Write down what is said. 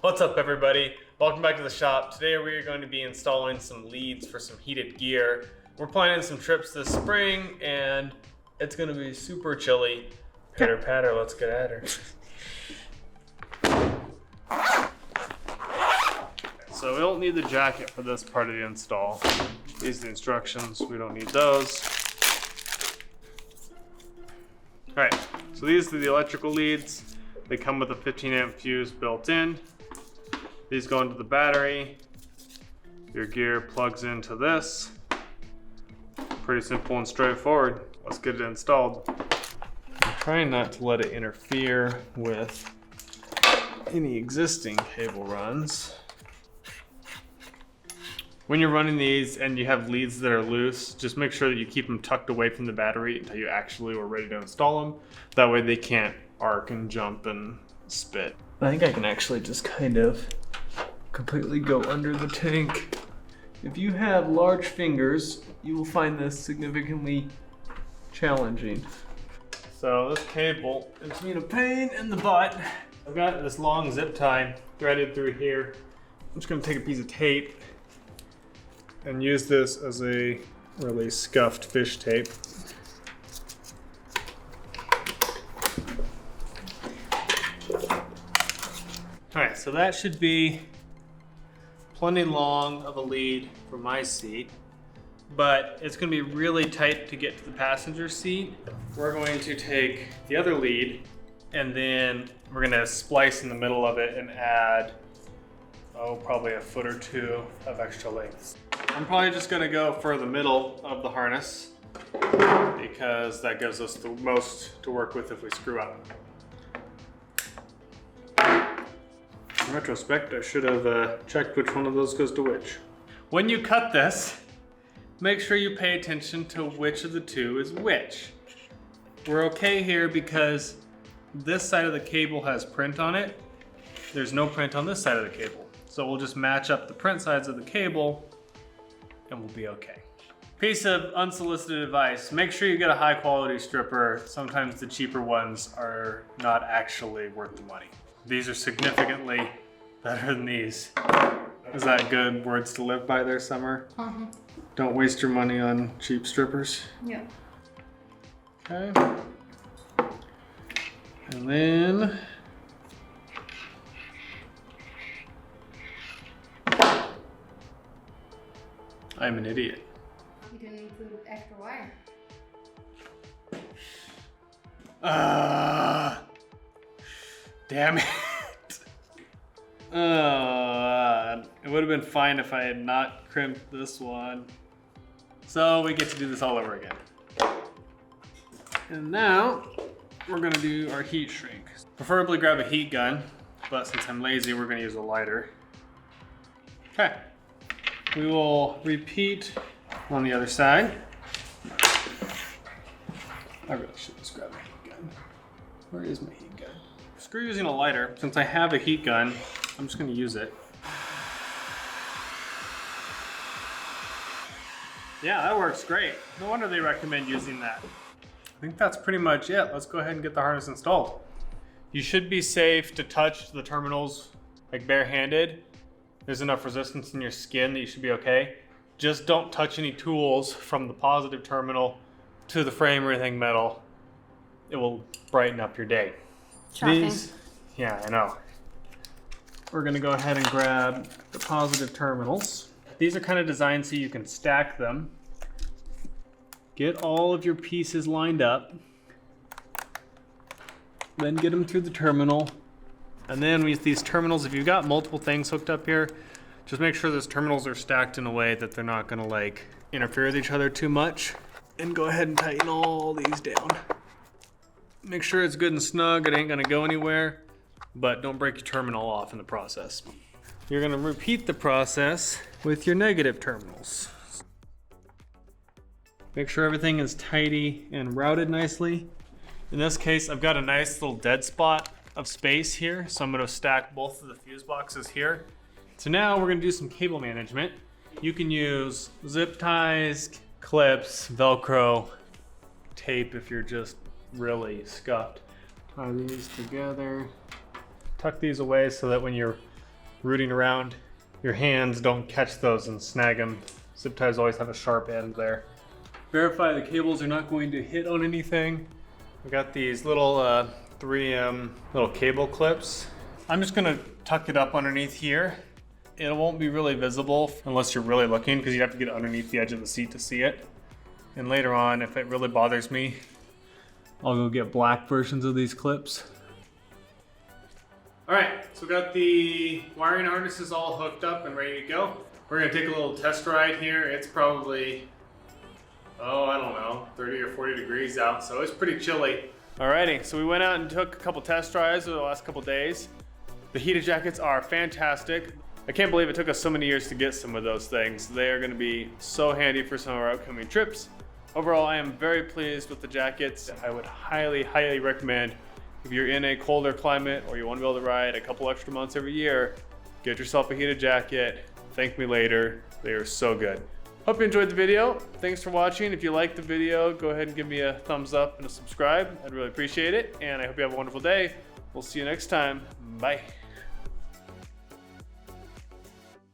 What's up, everybody? Welcome back to the shop. Today we are going to be installing some leads for some heated gear. We're planning some trips this spring and it's going to be super chilly. Pitter patter, let's get at her. So we don't need the jacket for this part of the install. These are the instructions, we don't need those. Alright, so these are the electrical leads. They come with a 15 amp fuse built in. These go into the battery. Your gear plugs into this. Pretty simple and straightforward. Let's get it installed. I'm trying not to let it interfere with any existing cable runs. When you're running these and you have leads that are loose, just make sure that you keep them tucked away from the battery until you actually are ready to install them. That way they can't arc and jump and spit. I think I can actually just kind of completely go under the tank. If you have large fingers, you will find this significantly challenging. So this cable is being a pain in the butt. I've got this long zip tie threaded through here. I'm just gonna take a piece of tape and use this as a really scuffed fish tape. All right, so that should be plenty long of a lead for my seat, but it's gonna be really tight to get to the passenger seat. We're going to take the other lead and then we're gonna splice in the middle of it and add, probably a foot or two of extra length. I'm probably just gonna go for the middle of the harness because that gives us the most to work with if we screw up. In retrospect, I should have checked which one of those goes to which. When you cut this, make sure you pay attention to which of the two is which. We're okay here because this side of the cable has print on it. There's no print on this side of the cable. So we'll just match up the print sides of the cable and we'll be okay. Piece of unsolicited advice, make sure you get a high quality stripper. Sometimes the cheaper ones are not actually worth the money. These are significantly better than these. Is that good words to live by there, Summer? Uh-huh. Don't waste your money on cheap strippers. Yeah. Okay. And then I'm an idiot. You didn't include extra wire. Damn it. It would have been fine if I had not crimped this one. So we get to do this all over again. And now we're gonna do our heat shrink. Preferably grab a heat gun, but since I'm lazy, we're gonna use a lighter. Okay. We will repeat on the other side. I really should just grab a heat gun. Where is my heat gun? Screw using a lighter. Since I have a heat gun, I'm just gonna use it. Yeah, that works great. No wonder they recommend using that. I think that's pretty much it. Let's go ahead and get the harness installed. You should be safe to touch the terminals like barehanded. There's enough resistance in your skin that you should be okay. Just don't touch any tools from the positive terminal to the frame or anything metal. It will brighten up your day. Shocking. Yeah, I know. We're gonna go ahead and grab the positive terminals. These are kind of designed so you can stack them. Get all of your pieces lined up. Then get them through the terminal. And then with these terminals, if you've got multiple things hooked up here, just make sure those terminals are stacked in a way that they're not gonna like interfere with each other too much. And go ahead and tighten all these down. Make sure it's good and snug, it ain't gonna go anywhere, but don't break your terminal off in the process. You're gonna repeat the process with your negative terminals. Make sure everything is tidy and routed nicely. In this case, I've got a nice little dead spot of space here, so I'm gonna stack both of the fuse boxes here. So now we're gonna do some cable management. You can use zip ties, clips, Velcro, tape if you're just really scuffed. Tie these together. Tuck these away so that when you're rooting around, your hands don't catch those and snag them. Zip ties always have a sharp end there. Verify the cables are not going to hit on anything. We got these little 3M little cable clips. I'm just gonna tuck it up underneath here. It won't be really visible unless you're really looking, because you have to get underneath the edge of the seat to see it. And later on, if it really bothers me, I'll go get black versions of these clips. All right, so we got the wiring harnesses all hooked up and ready to go. We're gonna take a little test ride here. It's probably, I don't know, 30 or 40 degrees out, so it's pretty chilly. Alrighty, so we went out and took a couple test drives over the last couple days. The heated jackets are fantastic. I can't believe it took us so many years to get some of those things. They are gonna be so handy for some of our upcoming trips. Overall, I am very pleased with the jackets. I would highly, highly recommend, if you're in a colder climate or you want to be able to ride a couple extra months every year, get yourself a heated jacket. Thank me later. They are so good. Hope you enjoyed the video. Thanks for watching. If you liked the video, go ahead and give me a thumbs up and a subscribe. I'd really appreciate it. And I hope you have a wonderful day. We'll see you next time. Bye.